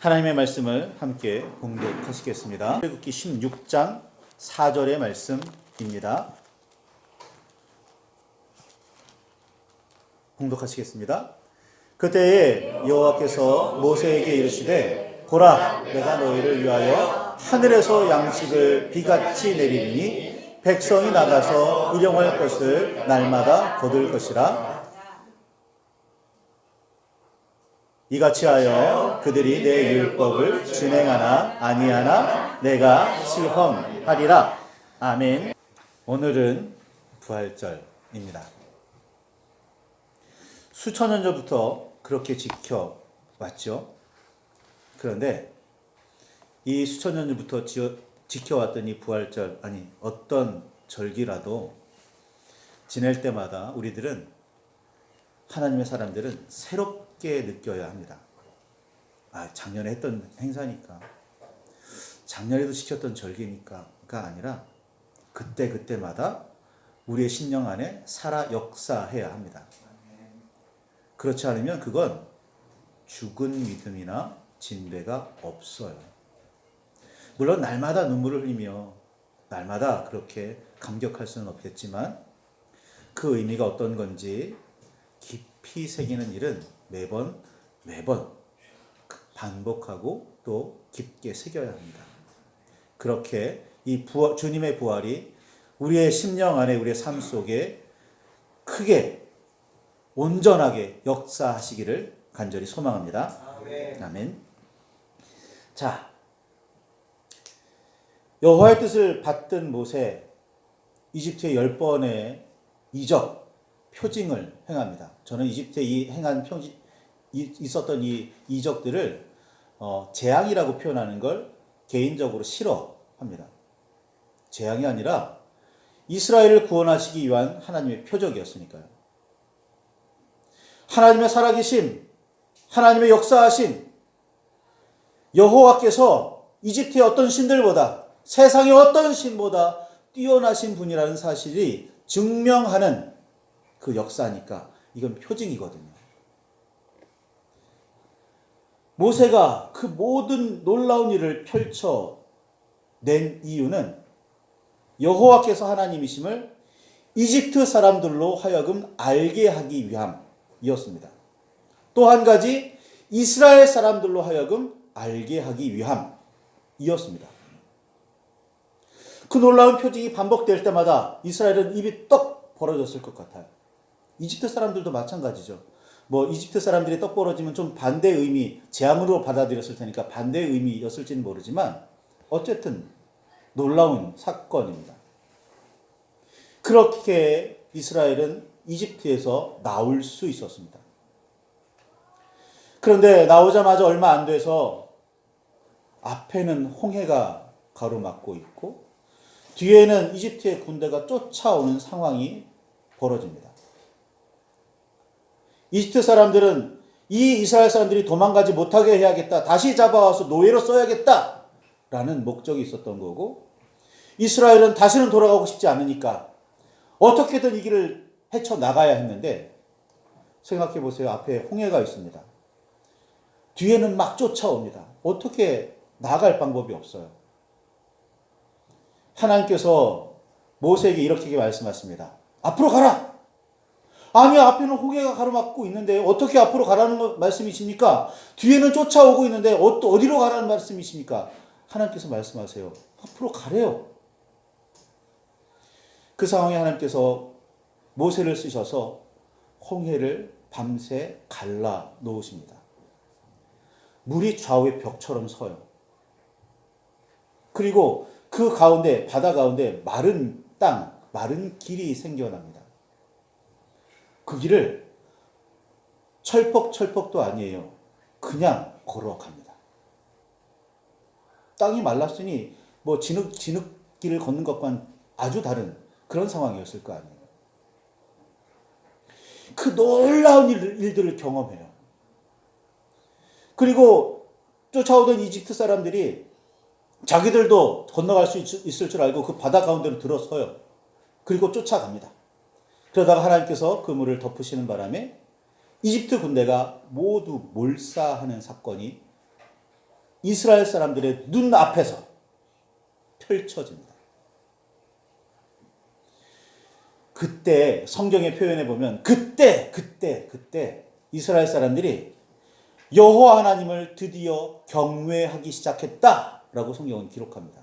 하나님의 말씀을 함께 봉독하시겠습니다. 출애굽기 16장 4절의 말씀입니다. 봉독하시겠습니다. 그때에 여호와께서 모세에게 이르시되 보라, 내가 너희를 위하여 하늘에서 양식을 비같이 내리리니 백성이 나가서 일용할 것을 날마다 거둘 것이라. 이같이 하여 그들이 내 율법을 준행하나 아니하나 내가 시험하리라. 아멘. 오늘은 부활절입니다. 수천 년 전부터 그렇게 지켜왔죠. 그런데 이 수천 년 전부터 지켜왔던 이 부활절, 아니 어떤 절기라도 지낼 때마다 우리들은, 하나님의 사람들은 새롭게 느껴야 합니다. 작년에 했던 행사니까, 작년에도 지켰던 절기니까가 아니라 그때마다 우리의 심령 안에 살아 역사해야 합니다. 그렇지 않으면 그건 죽은 믿음이나 진배가 없어요. 물론 날마다 눈물을 흘리며 날마다 그렇게 감격할 수는 없겠지만 그 의미가 어떤 건지 깊이 새기는 일은 매번 반복하고 또 깊게 새겨야 합니다. 그렇게 이 주님의 부활이 우리의 심령 안에, 우리의 삶 속에 크게 온전하게 역사하시기를 간절히 소망합니다. 아멘. 자, 여호와의 뜻을 받든 모세, 이집트의 10번의 이적, 표징을 행합니다. 저는 이집트에 있었던 이 이적들을 재앙이라고 표현하는 걸 개인적으로 싫어합니다. 재앙이 아니라 이스라엘을 구원하시기 위한 하나님의 표적이었으니까요. 하나님의 살아계심, 하나님의 역사하심, 여호와께서 이집트의 어떤 신들보다, 세상의 어떤 신보다 뛰어나신 분이라는 사실이 증명하는 그 역사니까 이건 표징이거든요. 모세가 그 모든 놀라운 일을 펼쳐낸 이유는 여호와께서 하나님이심을 이집트 사람들로 하여금 알게 하기 위함이었습니다. 또 한 가지, 이스라엘 사람들로 하여금 알게 하기 위함이었습니다. 그 놀라운 표징이 반복될 때마다 이스라엘은 입이 떡 벌어졌을 것 같아요. 이집트 사람들도 마찬가지죠. 이집트 사람들이 떡 벌어지면 좀 반대 의미, 재앙으로 받아들였을 테니까 반대 의미였을지는 모르지만 어쨌든 놀라운 사건입니다. 그렇게 이스라엘은 이집트에서 나올 수 있었습니다. 그런데 나오자마자 얼마 안 돼서 앞에는 홍해가 가로막고 있고 뒤에는 이집트의 군대가 쫓아오는 상황이 벌어집니다. 이집트 사람들은 이 이스라엘 사람들이 도망가지 못하게 해야겠다, 다시 잡아와서 노예로 써야겠다라는 목적이 있었던 거고, 이스라엘은 다시는 돌아가고 싶지 않으니까 어떻게든 이 길을 헤쳐나가야 했는데, 생각해 보세요. 앞에 홍해가 있습니다. 뒤에는 막 쫓아옵니다. 어떻게 나갈 방법이 없어요. 하나님께서 모세에게 이렇게 말씀하십니다. 앞으로 가라! 아니, 앞에는 홍해가 가로막고 있는데 어떻게 앞으로 가라는 말씀이십니까? 뒤에는 쫓아오고 있는데 어디로 가라는 말씀이십니까? 하나님께서 말씀하세요. 앞으로 가래요. 그 상황에 하나님께서 모세를 쓰셔서 홍해를 밤새 갈라 놓으십니다. 물이 좌우의 벽처럼 서요. 그리고 그 가운데, 바다 가운데 마른 땅, 마른 길이 생겨납니다. 그 길을 철퍽철퍽도 아니에요. 그냥 걸어갑니다. 땅이 말랐으니 진흙길을 걷는 것과는 아주 다른 그런 상황이었을 거 아니에요. 그 놀라운 일들을 경험해요. 그리고 쫓아오던 이집트 사람들이 자기들도 건너갈 수 있을 줄 알고 그 바다 가운데로 들어서요. 그리고 쫓아갑니다. 그러다가 하나님께서 그 물을 덮으시는 바람에 이집트 군대가 모두 몰사하는 사건이 이스라엘 사람들의 눈앞에서 펼쳐집니다. 그때 성경의 표현에 보면 그때 이스라엘 사람들이 여호와 하나님을 드디어 경외하기 시작했다라고 성경은 기록합니다.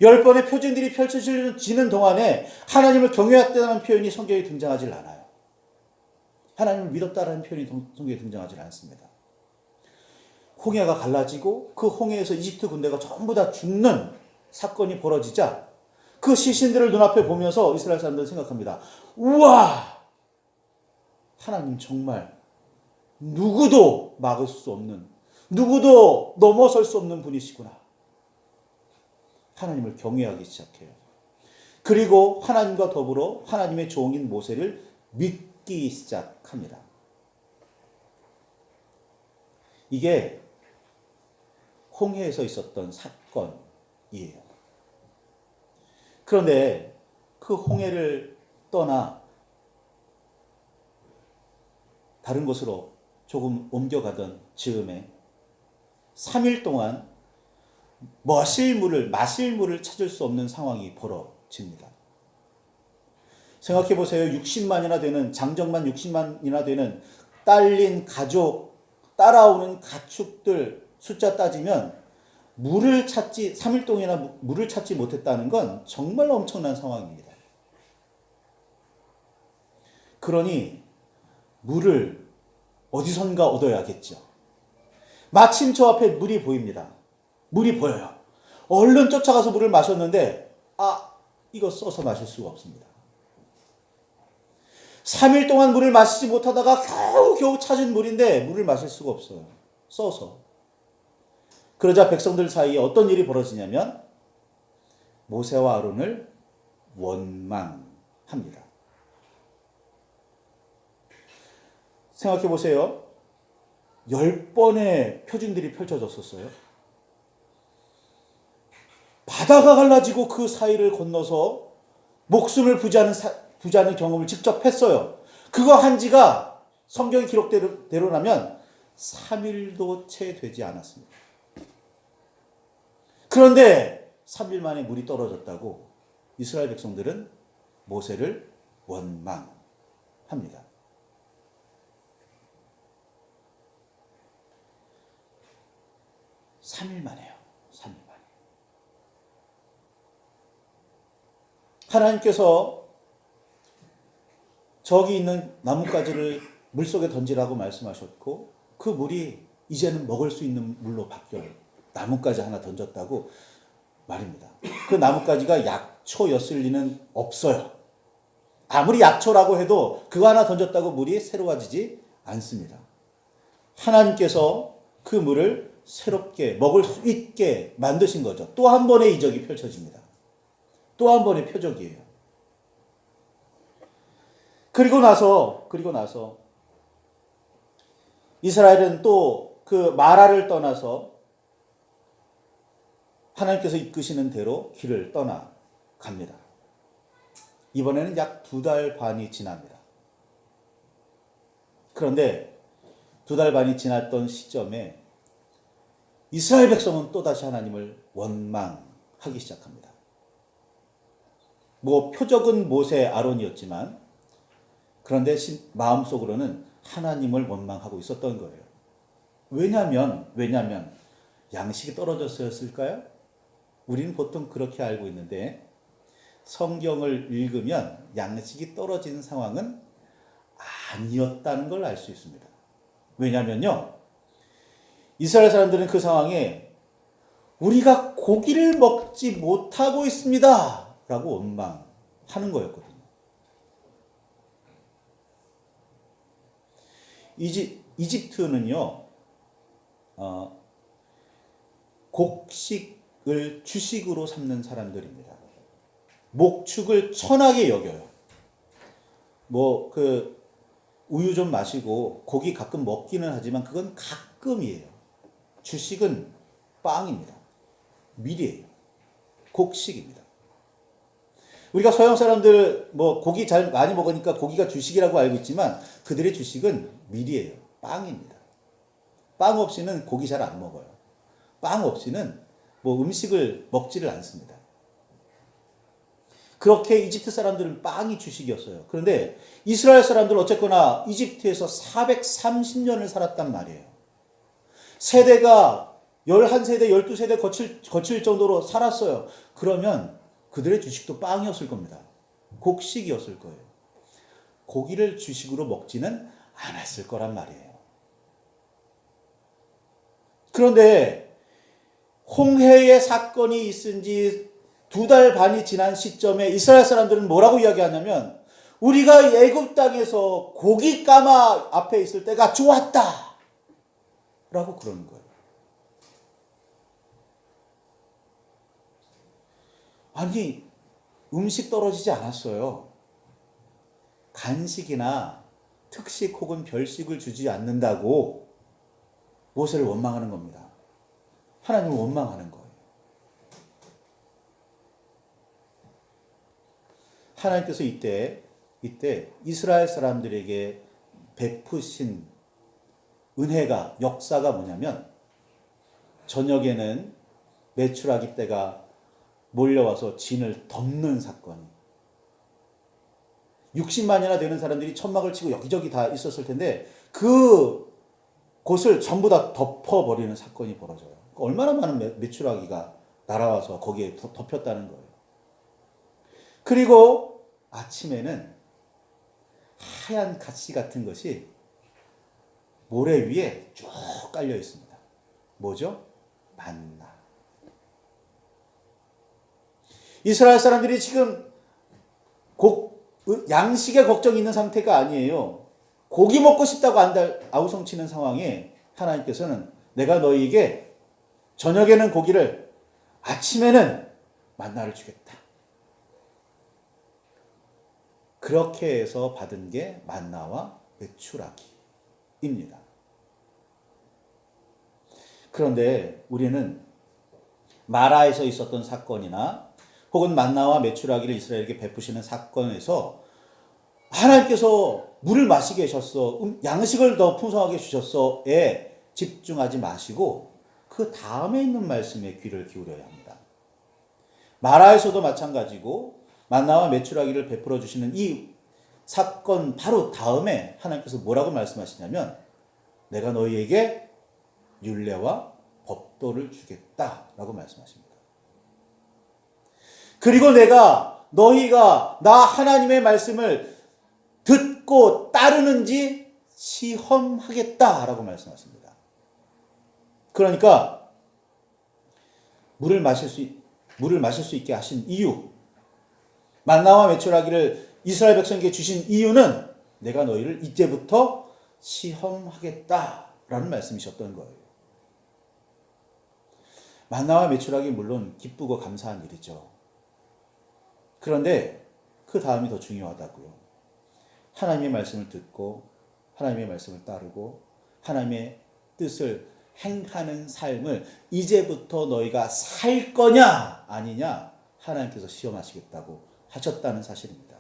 10번의 표징들이 펼쳐지는 동안에 하나님을 경외했다는 표현이 성경에 등장하지 않아요. 하나님을 믿었다라는 표현이 성경에 등장하지 않습니다. 홍해가 갈라지고 그 홍해에서 이집트 군대가 전부 다 죽는 사건이 벌어지자 그 시신들을 눈앞에 보면서 이스라엘 사람들은 생각합니다. 우와! 하나님 정말 누구도 막을 수 없는, 누구도 넘어설 수 없는 분이시구나. 하나님을 경외하기 시작해요. 그리고 하나님과 더불어 하나님의 종인 모세를 믿기 시작합니다. 이게 홍해에서 있었던 사건이에요. 그런데 그 홍해를 떠나 다른 곳으로 조금 옮겨가던 즈음에 3일 동안 마실 물을 찾을 수 없는 상황이 벌어집니다. 생각해 보세요. 60만이나 되는, 장정만 60만이나 되는 딸린 가족, 따라오는 가축들 숫자 따지면 3일 동안이나 물을 찾지 못했다는 건 정말 엄청난 상황입니다. 그러니 물을 어디선가 얻어야겠죠. 마침 저 앞에 물이 보입니다. 물이 보여요. 얼른 쫓아가서 물을 마셨는데 이거 써서 마실 수가 없습니다. 3일 동안 물을 마시지 못하다가 겨우 찾은 물인데 물을 마실 수가 없어요. 써서. 그러자 백성들 사이에 어떤 일이 벌어지냐면 모세와 아론을 원망합니다. 생각해 보세요. 10번의 표징들이 펼쳐졌었어요. 바다가 갈라지고 그 사이를 건너서 목숨을 부지하는 경험을 직접 했어요. 그거 한 지가 성경 기록대로라면 3일도 채 되지 않았습니다. 그런데 3일 만에 물이 떨어졌다고 이스라엘 백성들은 모세를 원망합니다. 삼 일 만에요. 3일 만에. 하나님께서 저기 있는 나뭇가지를 물속에 던지라고 말씀하셨고 그 물이 이제는 먹을 수 있는 물로 바뀌어요. 나뭇가지 하나 던졌다고 말입니다. 그 나뭇가지가 약초였을 리는 없어요. 아무리 약초라고 해도 그거 하나 던졌다고 물이 새로워지지 않습니다. 하나님께서 그 물을 새롭게 먹을 수 있게 만드신 거죠. 또 한 번의 이적이 펼쳐집니다. 또 한 번의 표적이에요. 그리고 나서 이스라엘은 또 그 마라를 떠나서 하나님께서 이끄시는 대로 길을 떠나갑니다. 이번에는 약 2달 반이 지납니다. 그런데 2달 반이 지났던 시점에 이스라엘 백성은 또다시 하나님을 원망하기 시작합니다. 표적은 모세, 아론이었지만 그런데 마음속으로는 하나님을 원망하고 있었던 거예요. 왜냐하면 양식이 떨어졌을까요? 우리는 보통 그렇게 알고 있는데 성경을 읽으면 양식이 떨어지는 상황은 아니었다는 걸 알 수 있습니다. 왜냐하면요. 이스라엘 사람들은 그 상황에 우리가 고기를 먹지 못하고 있습니다. 라고 원망하는 거였거든요. 이집트는요. 곡식을 주식으로 삼는 사람들입니다. 목축을 천하게 여겨요. 우유 좀 마시고 고기 가끔 먹기는 하지만 그건 가끔이에요. 주식은 빵입니다. 밀이에요. 곡식입니다. 우리가 서양 사람들 고기 잘 많이 먹으니까 고기가 주식이라고 알고 있지만 그들의 주식은 밀이에요. 빵입니다. 빵 없이는 고기 잘 안 먹어요. 빵 없이는 뭐 음식을 먹지를 않습니다. 그렇게 이집트 사람들은 빵이 주식이었어요. 그런데 이스라엘 사람들은 어쨌거나 이집트에서 430년을 살았단 말이에요. 세대가 11세대, 12세대 거칠 정도로 살았어요. 그러면 그들의 주식도 빵이었을 겁니다. 곡식이었을 거예요. 고기를 주식으로 먹지는 않았을 거란 말이에요. 그런데 홍해의 사건이 있은 지 2달 반이 지난 시점에 이스라엘 사람들은 뭐라고 이야기하냐면 우리가 애굽 땅에서 고기 까마 앞에 있을 때가 좋았다 라고 그러는 거예요. 아니, 음식 떨어지지 않았어요. 간식이나 특식 혹은 별식을 주지 않는다고 모세를 원망하는 겁니다. 하나님을 원망하는 거예요. 하나님께서 이때 이스라엘 사람들에게 베푸신 은혜가, 역사가 뭐냐면 저녁에는 메추라기 떼가 몰려와서 진을 덮는 사건이, 60만이나 되는 사람들이 천막을 치고 여기저기 다 있었을 텐데 그 곳을 전부 다 덮어버리는 사건이 벌어져요. 얼마나 많은 메추라기가 날아와서 거기에 덮였다는 거예요. 그리고 아침에는 하얀 가시 같은 것이 모래 위에 쭉 깔려 있습니다. 뭐죠? 만나. 이스라엘 사람들이 지금 양식에 걱정이 있는 상태가 아니에요. 고기 먹고 싶다고 아우성치는 상황에 하나님께서는 내가 너희에게 저녁에는 고기를, 아침에는 만나를 주겠다. 그렇게 해서 받은 게 만나와 메추라기입니다. 그런데 우리는 마라에서 있었던 사건이나 혹은 만나와 메추라기를 이스라엘에게 베푸시는 사건에서 하나님께서 물을 마시게 하셨어, 양식을 더 풍성하게 주셨어에 집중하지 마시고 그 다음에 있는 말씀에 귀를 기울여야 합니다. 마라에서도 마찬가지고 만나와 메추라기를 베풀어 주시는 이 사건 바로 다음에 하나님께서 뭐라고 말씀하시냐면 내가 너희에게 율례와 법도를 주겠다라고 말씀하십니다. 그리고 내가 너희가 나 하나님의 말씀을 듣고 따르는지 시험하겠다라고 말씀하십니다. 그러니까 물을 마실 수 있게 하신 이유, 만나와 메추라기를 이스라엘 백성에게 주신 이유는 내가 너희를 이제부터 시험하겠다라는 말씀이셨던 거예요. 만나와 메추라기 물론 기쁘고 감사한 일이죠. 그런데 그 다음이 더 중요하다고요. 하나님의 말씀을 듣고 하나님의 말씀을 따르고 하나님의 뜻을 행하는 삶을 이제부터 너희가 살 거냐 아니냐 하나님께서 시험하시겠다고 하셨다는 사실입니다.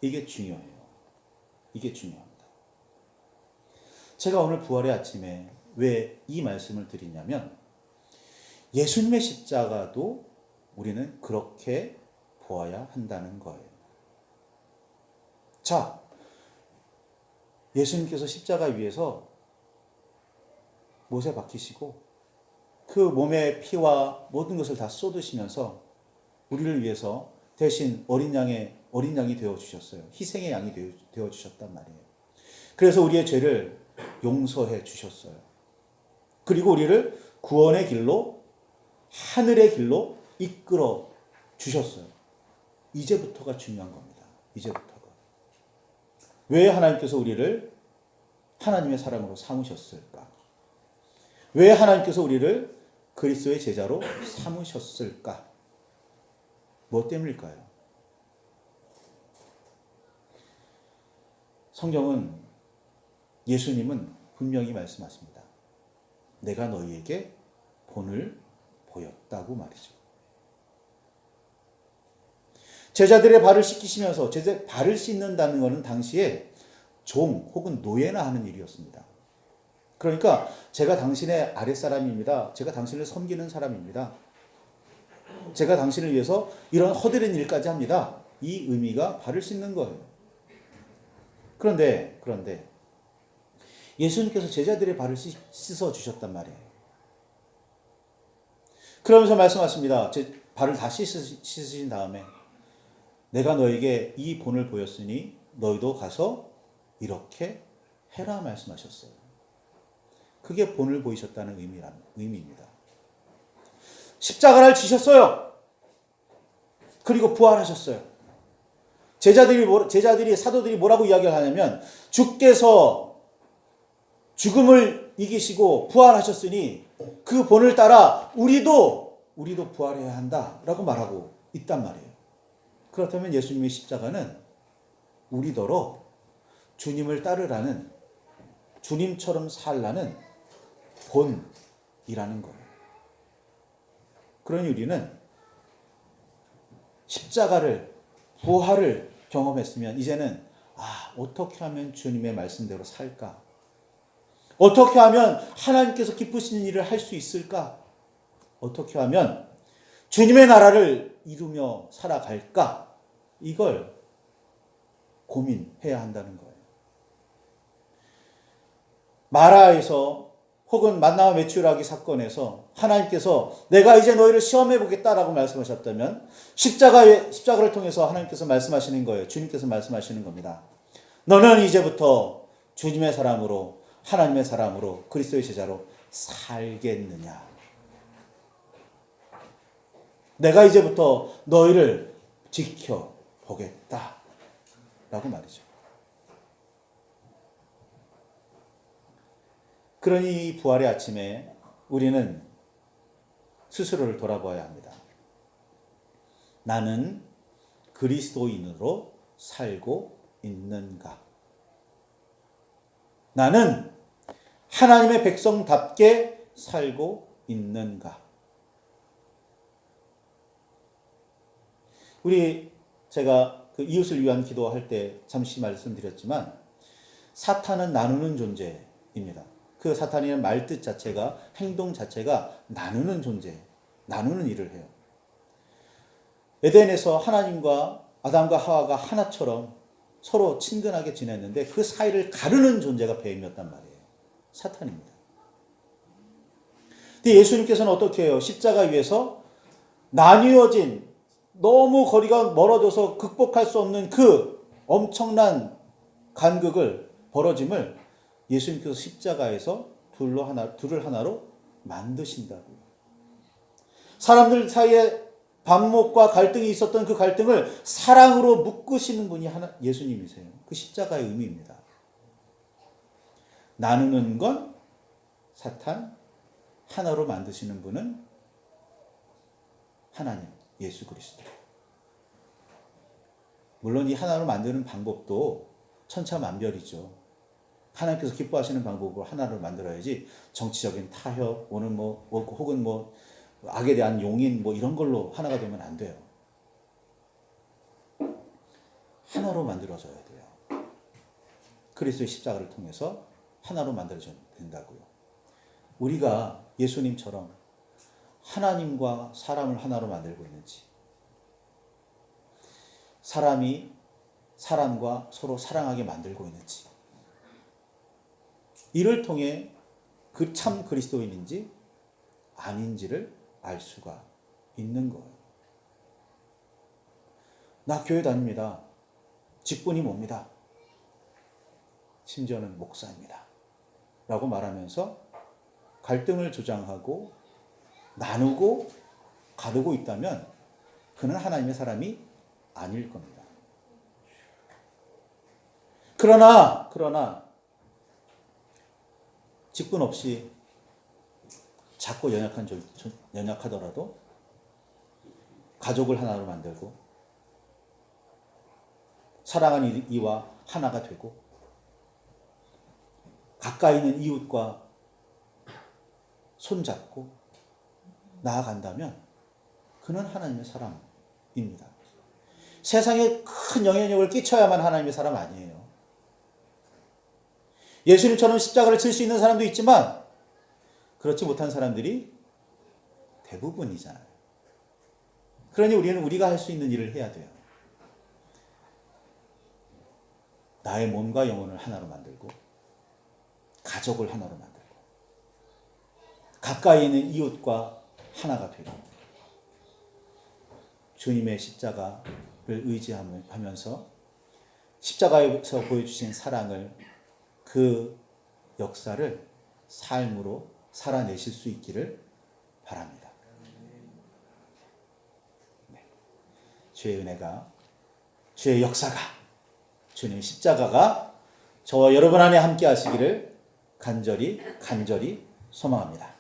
이게 중요해요. 이게 중요합니다. 제가 오늘 부활의 아침에 왜 이 말씀을 드리냐면 예수님의 십자가도 우리는 그렇게 보아야 한다는 거예요. 자, 예수님께서 십자가 위에서 못에 박히시고 그 몸의 피와 모든 것을 다 쏟으시면서 우리를 위해서 대신 어린 양이 되어 주셨어요. 희생의 양이 되어 주셨단 말이에요. 그래서 우리의 죄를 용서해 주셨어요. 그리고 우리를 구원의 길로, 하늘의 길로 이끌어 주셨어요. 이제부터가 중요한 겁니다. 이제부터가. 왜 하나님께서 우리를 하나님의 사람으로 삼으셨을까? 왜 하나님께서 우리를 그리스도의 제자로 삼으셨을까? 뭐 때문일까요? 성경은, 예수님은 분명히 말씀하십니다. 내가 너희에게 본을 보였다고 말이죠. 제자들의 발을 씻기시면서, 발을 씻는다는 것은 당시에 종 혹은 노예나 하는 일이었습니다. 그러니까 제가 당신의 아랫사람입니다. 제가 당신을 섬기는 사람입니다. 제가 당신을 위해서 이런 허드렛 일까지 합니다. 이 의미가 발을 씻는 거예요. 그런데 예수님께서 제자들의 발을 씻어 주셨단 말이에요. 그러면서 말씀하십니다. 제 발을 다 씻으신 다음에 내가 너에게 이 본을 보였으니 너희도 가서 이렇게 해라 말씀하셨어요. 그게 본을 보이셨다는 의미입니다. 십자가를 지셨어요. 그리고 부활하셨어요. 제자들이 사도들이 뭐라고 이야기를 하냐면 주께서 죽음을 이기시고 부활하셨으니 그 본을 따라 우리도 부활해야 한다라고 말하고 있단 말이에요. 그렇다면 예수님의 십자가는 우리더러 주님을 따르라는, 주님처럼 살라는 본이라는 거예요. 그러니 우리는 십자가를, 부활을 경험했으면 이제는 어떻게 하면 주님의 말씀대로 살까? 어떻게 하면 하나님께서 기쁘시는 일을 할 수 있을까? 어떻게 하면 주님의 나라를 이루며 살아갈까? 이걸 고민해야 한다는 거예요. 마라에서 혹은 만나와 메추라기 사건에서 하나님께서 내가 이제 너희를 시험해 보겠다라고 말씀하셨다면 십자가를 통해서 하나님께서 말씀하시는 거예요. 주님께서 말씀하시는 겁니다. 너는 이제부터 주님의 사람으로, 하나님의 사람으로, 그리스도의 제자로 살겠느냐? 내가 이제부터 너희를 지켜보겠다 라고 말이죠. 그러니 이 부활의 아침에 우리는 스스로를 돌아봐야 합니다. 나는 그리스도인으로 살고 있는가? 나는 하나님의 백성답게 살고 있는가? 제가 그 이웃을 위한 기도할 때 잠시 말씀드렸지만 사탄은 나누는 존재입니다. 그 사탄이라는 말뜻 자체가, 행동 자체가 나누는 존재, 나누는 일을 해요. 에덴에서 하나님과 아담과 하와가 하나처럼 서로 친근하게 지냈는데 그 사이를 가르는 존재가 뱀이었단 말이에요. 사탄입니다. 근데 예수님께서는 어떻게 해요? 십자가 위에서 나뉘어진, 너무 거리가 멀어져서 극복할 수 없는 그 엄청난 간극을, 벌어짐을 예수님께서 십자가에서 둘을 하나로 만드신다고요. 사람들 사이에 반목과 갈등이 있었던 그 갈등을 사랑으로 묶으시는 분이 예수님이세요. 그 십자가의 의미입니다. 나누는 건 사탄, 하나로 만드시는 분은 하나님, 예수 그리스도. 물론 이 하나로 만드는 방법도 천차만별이죠. 하나님께서 기뻐하시는 방법으로 하나를 만들어야지 정치적인 타협, 혹은 악에 대한 용인 이런 걸로 하나가 되면 안 돼요. 하나로 만들어져야 돼요. 그리스도의 십자가를 통해서 하나로 만들어져야 된다고요. 우리가 예수님처럼 하나님과 사람을 하나로 만들고 있는지, 사람이 사람과 서로 사랑하게 만들고 있는지, 이를 통해 그 참 그리스도인인지 아닌지를 알 수가 있는 거예요. 나 교회 다닙니다. 직분이 뭡니다. 심지어는 목사입니다. 라고 말하면서 갈등을 조장하고 나누고 가르고 있다면 그는 하나님의 사람이 아닐 겁니다. 그러나 직분 없이 작고 연약하더라도 가족을 하나로 만들고 사랑하는 이와 하나가 되고 가까이 있는 이웃과 손잡고 나아간다면 그는 하나님의 사람입니다. 세상에 큰 영향력을 끼쳐야만 하나님의 사람 아니에요. 예수님처럼 십자가를 질 수 있는 사람도 있지만 그렇지 못한 사람들이 대부분이잖아요. 그러니 우리는 우리가 할 수 있는 일을 해야 돼요. 나의 몸과 영혼을 하나로 만들고 가족을 하나로 만들고 가까이 있는 이웃과 하나가 되고 주님의 십자가를 의지하면서 십자가에서 보여주신 사랑을 그 역사를 삶으로 살아내실 수 있기를 바랍니다. 네. 주의 은혜가, 주의 역사가, 주님의 십자가가 저와 여러분 안에 함께 하시기를 간절히 소망합니다.